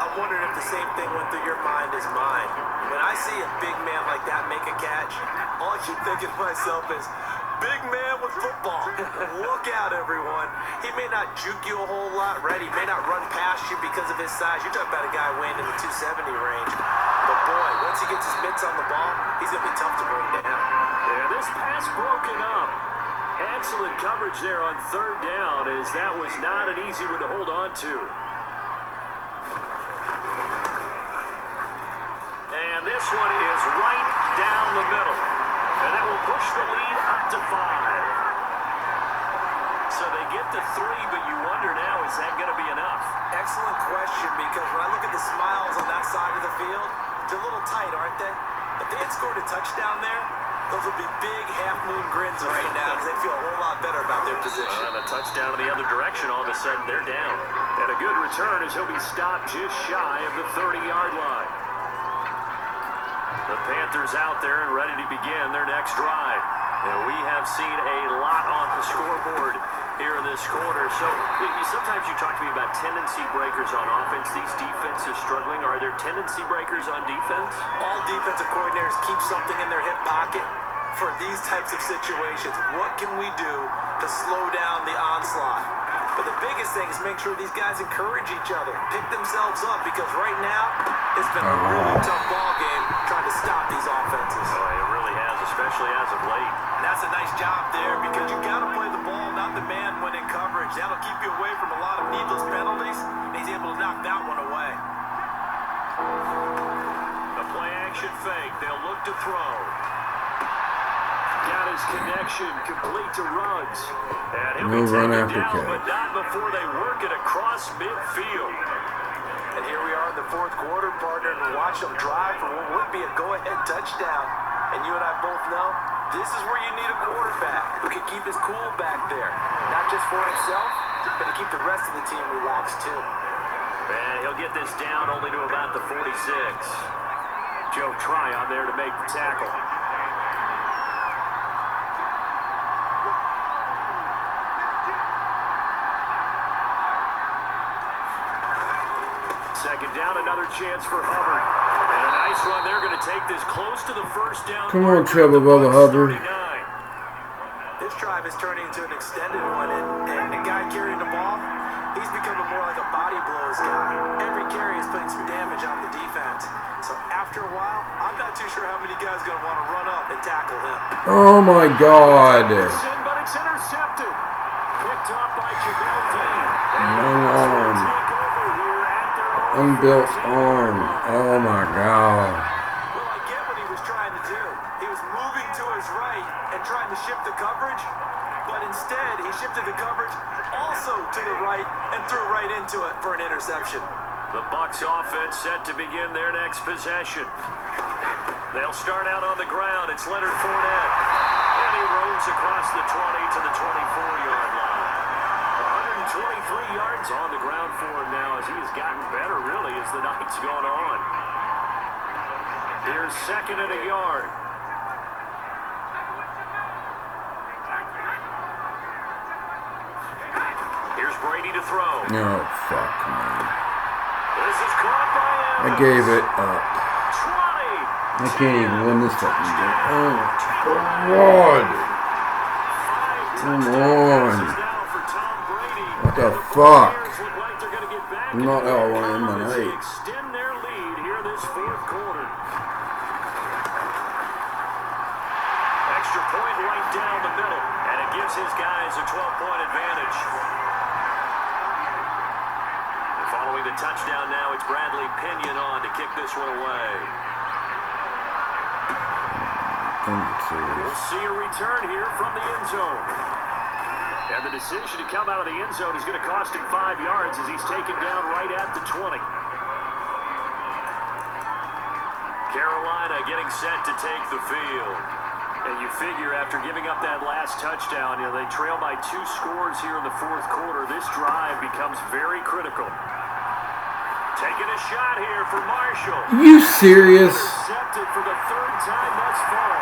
I'm wondering if the same thing went through your mind as mine. When I see a big man like that make a catch, all I keep thinking to myself is, big man with football. Look out, everyone. He may not juke you a whole lot, right? He may not run past you because of his size. You're talking about a guy weighing in the 270 range. But boy, once he gets his mitts on the ball, he's going to be tough to bring down. And this pass broken up. Excellent coverage there on third down, as that was not an easy one to hold on to. And this one is right down the middle. And that will push the lead up to 5. So they get to 3, but you wonder now, is that going to be enough? Excellent question, because when I look at the smiles on that side of the field, they're a little tight, aren't they? If they had scored a touchdown there, those would be big half-moon grins right now, because they feel a whole lot better about their position. And a touchdown in the other direction, all of a sudden they're down. And a good return as he'll be stopped just shy of the 30-yard line. The Panthers out there and ready to begin their next drive. And we have seen a lot on the scoreboard here in this quarter. So sometimes you talk to me about tendency breakers on offense. These defenses struggling. Are there tendency breakers on defense? All defensive coordinators keep something in their hip pocket for these types of situations. What can we do to slow down the onslaught? But the biggest thing is make sure these guys encourage each other, pick themselves up, because right now it's been a really tough ball game trying to stop these offenses. Oh, it really has, especially as of late. And that's a nice job there, because you got to play the ball, not the man when in coverage. That'll keep you away from a lot of needless penalties, and he's able to knock that one away. A play-action fake. They'll look to throw. Got his connection complete to Ruggs. And he'll be taken down, but not before they work it across midfield. And here we are in the fourth quarter, partner, and we're watching them drive for what would be a go-ahead touchdown. And you and I both know this is where you need a quarterback who can keep his cool back there. Not just for himself, but to keep the rest of the team relaxed too. And he'll get this down only to about the 46. Joe Tryon there to make the tackle. Second down, another chance for Hubbard. And a nice run. They're going to take this close to the first down. Come on, Trevor, brother Hubbard. This drive is turning into an extended one, and the guy carrying the ball, he's becoming more like a body blows guy. Every carry is putting some damage on the defense. So after a while, I'm not too sure how many guys are going to want to run up and tackle him. Oh my God! But it's intercepted. Picked up by Jamel Dean. Unbuilt arm. Oh my God. Well, I get what he was trying to do. He was moving to his right and trying to shift the coverage, but instead he shifted the coverage also to the right and threw right into it for an interception. The Bucs offense set to begin their next possession. They'll start out on the ground. It's Leonard Fournette. And he roams across the 20 to the 24-yard line. 123 yards on the ground for him now, as he has gotten better, really, as the night's gone on. Here's second and a yard. Here's Brady to throw. Oh, fuck, man. This is caught by Evans. I gave it up. 20. I can't even win this fucking game. Oh, God. Come on. What the fuck? Not all one in my night. Extend their lead here this fourth quarter. Extra point right down the middle, and it gives his guys a 12-point advantage. And following the touchdown now, it's Bradley Pinion on to kick this one away. We'll see a return here from the end zone. And the decision to come out of the end zone is going to cost him 5 yards as he's taken down right at the 20. Carolina getting set to take the field. And you figure after giving up that last touchdown, they trail by 2 scores here in the fourth quarter. This drive becomes very critical. Taking a shot here for Marshall. You serious? Intercepted for the third time thus far.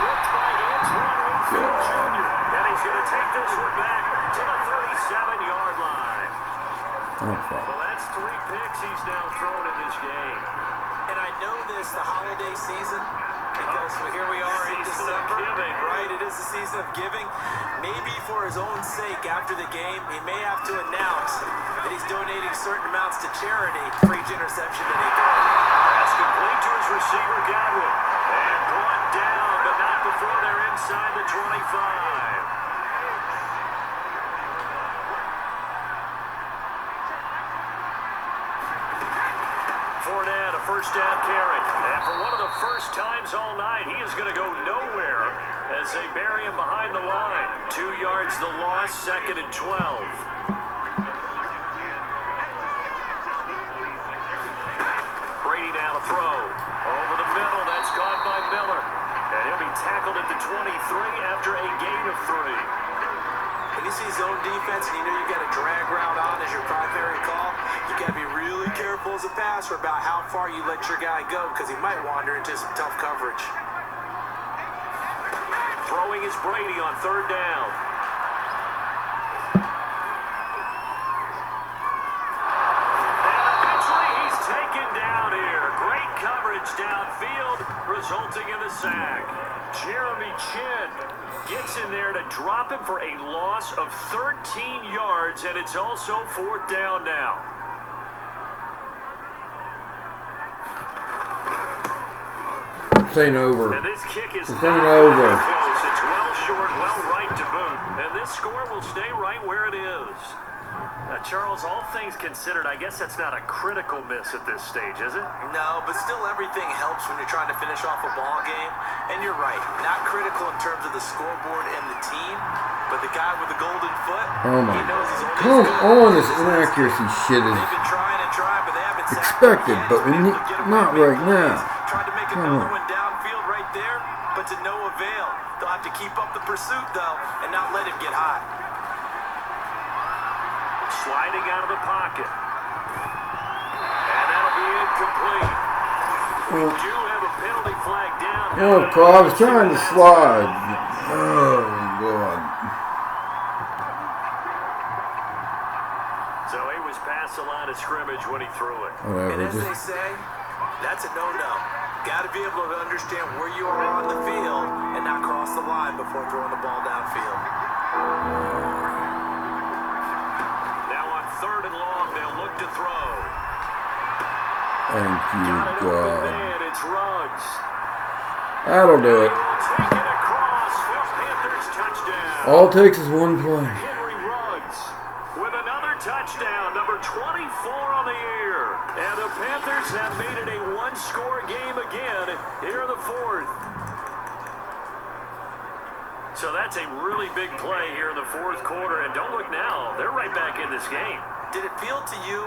Looked by Antoine Winfield Jr. And he's going to take this one back to the 37-yard line. Oh, fuck. Well, that's 3 picks he's now thrown in this game. And I know this, the holiday season, because here we are in December, right? It is the season of giving. Maybe for his own sake, after the game, he may have to announce that he's donating certain amounts to charity for each interception that he throws. That's complete to his receiver, Godwin. And brought down, but not before Fournette, a first down carry. And for one of the first times all night, he is going to go nowhere as they bury him behind the line. 2 yards the loss, 2nd and 12. Brady now to throw. Over the middle, that's caught by Miller. And he'll be tackled at the 23 after a gain of 3. When you see zone defense and you know you got a drag route on as your primary call, you got to be really careful as a passer about how far you let your guy go because he might wander into some tough coverage. Throwing is Brady on 3rd down. And eventually he's taken down here. Great coverage downfield, resulting in the sack. Jeremy Chin gets in there to drop him for a loss of 13 yards, and it's also 4th down now. This ain't over. And this kick is This not ain't over. close. It's well short, well right to boot. And this score will stay right where it is. Charles, all things considered, I guess that's not a critical miss at this stage, is it? No, but still everything helps when you're trying to finish off a ball game. And you're right, not critical in terms of the scoreboard and the team, but the guy with the golden foot, Oh my he knows he's only Come as good on, as this his inaccuracy shit is They've been trying and trying, but they haven't sacked expected, him yet. but He's been we able to get away not and make right now. plays. Tried to make Come another on. one downfield right there, but to no avail. They'll have to keep up the pursuit, though, and not let him get hot. Sliding out of the pocket. And that'll be incomplete. We do have a penalty flag down. Oh, Carl, I was trying to slide. Oh, God. So he was past the line of scrimmage when he threw it. Whatever, And as they just say, that's a no-no. Got to be able to understand where you are on the field and not cross the line before throwing the ball downfield. Now on 3rd and long, they'll look to throw. thank you, Got it open God. man, it's Ruggs. That'll do He it. will take it across for Panthers touchdown. All it takes is one play. Henry Ruggs with another touchdown, number 24 on the year. And the Panthers have made it a one-score game again here in the 4th. So that's a really big play here in the 4th quarter. And don't look now, they're right back in this game. Did it feel to you,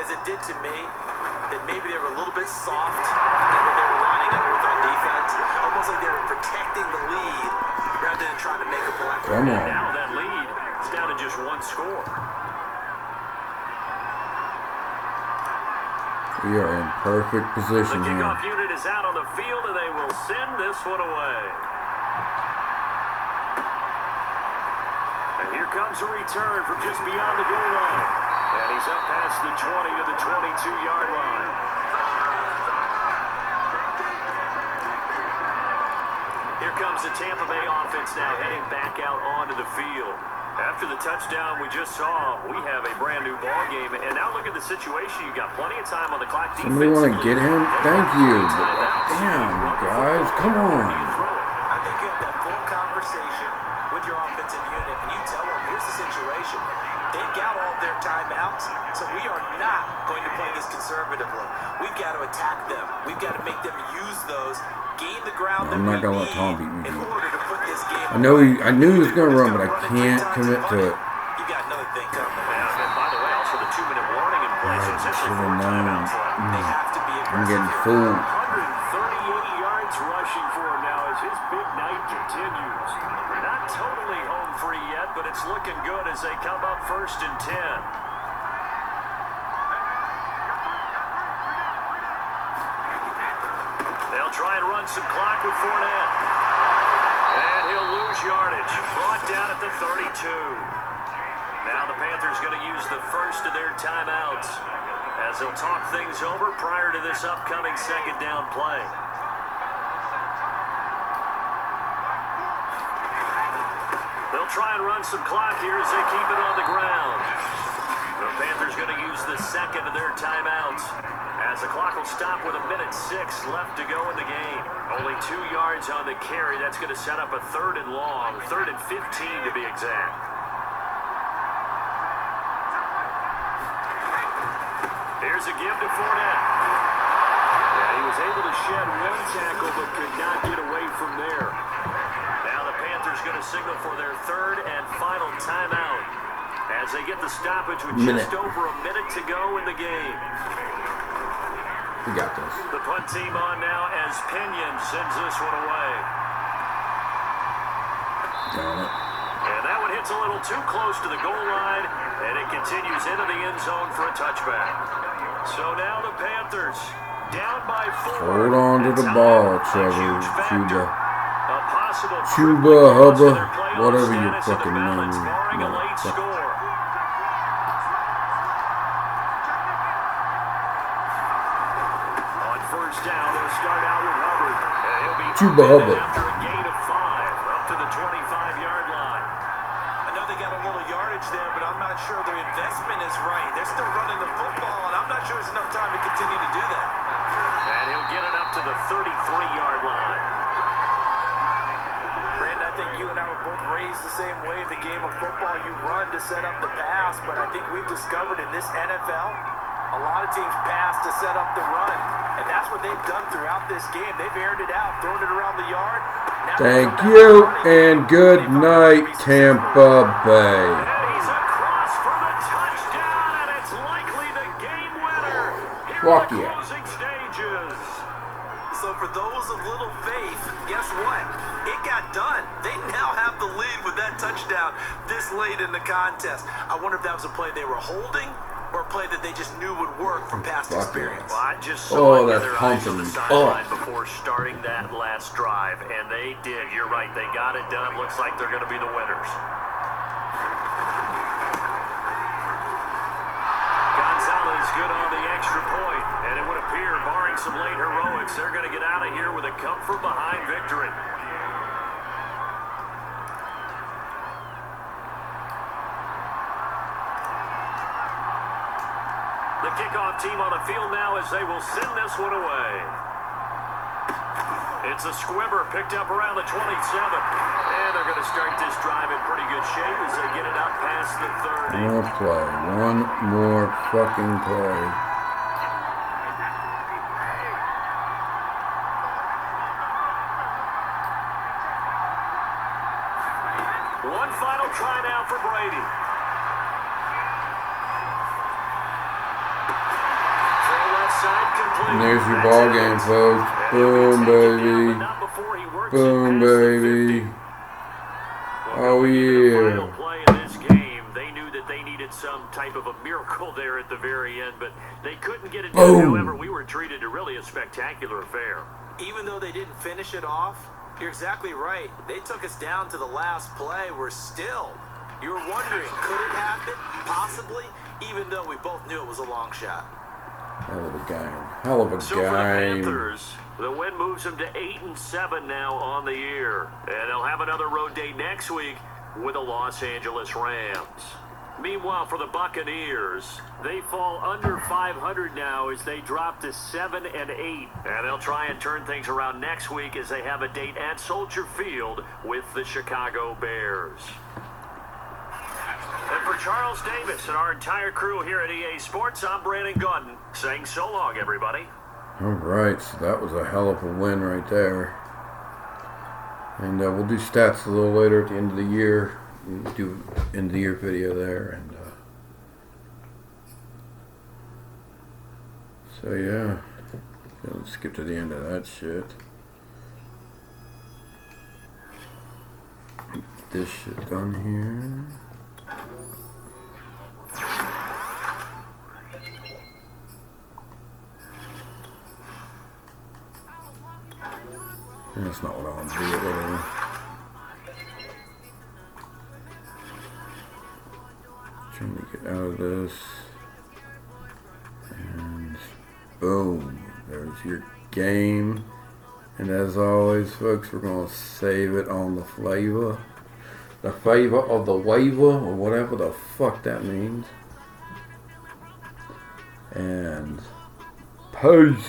as it did to me, that maybe they were a little bit soft when they were lining up with on defense? Almost like they were protecting the lead rather than trying to make a play. Come on. Now that lead is down to just one score. We are in perfect The position here. kickoff unit is out on the field, and they will send this one away. And here comes a return from just beyond the goal line. And he's up past the 20 to the 22-yard line. Here comes the Tampa Bay offense now heading back out onto the field. After the touchdown we just saw, we have a brand new ball game. And now look at the situation. You got plenty of time on the clock. Somebody want to get him? Thank you. Damn, guys. Come on. I think you have that full conversation with your offensive unit, and you tell them, here's the situation. They've got all their timeouts, so we are not going to play this conservatively. We've got to attack them. We've got to make them use those, gain the ground I'm not gonna let Tom beat me. in order to put this game I knew he was going to run, but I can't commit to it. You got another thing coming. And by the way, also the 2-minute warning in place. I Essentially should 4 have known. timeouts left. They have to be I'm aggressive getting here. fooled. 138 yards rushing for him now as his big night continues. Not totally home free yet, but it's looking good as they come up 1st and 10. They'll try and run some clock with Fournette. And he'll lose yardage. Brought down at the 32. Now the Panthers going to use the first of their timeouts as they'll talk things over prior to this upcoming 2nd down play. They'll try and run some clock here as they keep it on the ground. The Panthers going to use the 2nd of their timeouts as the clock will stop with 1:06 left to go in the game. Only 2 yards on the carry. That's going to set up a 3rd and long, 3rd and 15 to be exact. Here's a give to Fournette. as they get the stoppage with Minute. just over a minute to go in the game. We got this. The punt team on now as Pinion sends this one away. Got it. And that one hits a little too close to the goal line, and it continues into the end zone for a touchback. So now the Panthers down by 4. Hold on to the ball, Trevor. Chuba. A possible Chuba, Hubba, whatever your status in the fucking name balance, is. barring a late score. On first down, they'll start out with Hubbard. And he'll be Chuba Hubbard. after a gain of 5 up to the 25-yard line. I know they got a little yardage there, but I'm not sure their investment is right. They're still running the football, and I'm not sure there's enough time to continue to do that. And he'll get it up to the 33-yard line. Brandon, I think you and I were both raised the same way. The game of football, you run to set up the pass, but I think we've discovered in this NFL, a lot of teams pass to set up the run, and that's what they've done throughout this game. They've aired it out, thrown it around the yard. Now Thank you, and good night, Tampa Bay. And he's across for the touchdown, and it's likely the game winner here Fuck in the yeah. closing stages. So for those of little faith, guess what? It got done. They now have the lead with that touchdown this late in the contest. I wonder if that was a play they were holding or a play that they just knew would work from past Fuck experience. Well, I just Oh, saw that's their eyes on the pumping. sideline Oh. before starting that last drive, and they did. You're right. They got it done. Looks like they're going to be the winners. Gonzalez good on the extra point, and it would appear, barring some late heroics, they're going to get out of here with a come-from-behind victory. The kickoff team on the field now as they will send this one away. It's a squibber picked up around the 27. And they're going to start this drive in pretty good shape as they get it up past the 30. One more play. One more fucking play. One final try now for Brady. Throw left side complete. And there's your That's ball it. game, folks. And Boom, he'll be taken down, but baby. not before he works it Boom, past the 50. baby. Well, Oh, going into the yeah. final play in this game, they knew that they needed some type of a miracle there at the very end, but they couldn't get it done. Boom. However, we were treated to really a spectacular affair. Even though they didn't finish it off, you're exactly right. They took us down to the last play. We're still, you were wondering, could it happen? Possibly, even though we both knew it was a long shot. Hell of a game. Hell of a So for the game. Panthers, the win moves them to 8-7 now on the year. And they'll have another road day next week with the Los Angeles Rams. Meanwhile, for the Buccaneers, they fall under 500 now as they drop to 7-8. And they'll try and turn things around next week as they have a date at Soldier Field with the Chicago Bears. And for Charles Davis and our entire crew here at EA Sports, I'm Brandon Gunn saying so long, everybody. All right, so that was a hell of a win right there. And we'll do stats a little later at the end of the year. We'll do end of the year video there, and so yeah, let's skip to the end of that shit. Get this shit done here. That's not what I want to do, whatever. Trying to get out of this. And boom. There's your game. And as always, folks, we're going to save it on the flavor. The favor of the waiver, or whatever the fuck that means. And peace.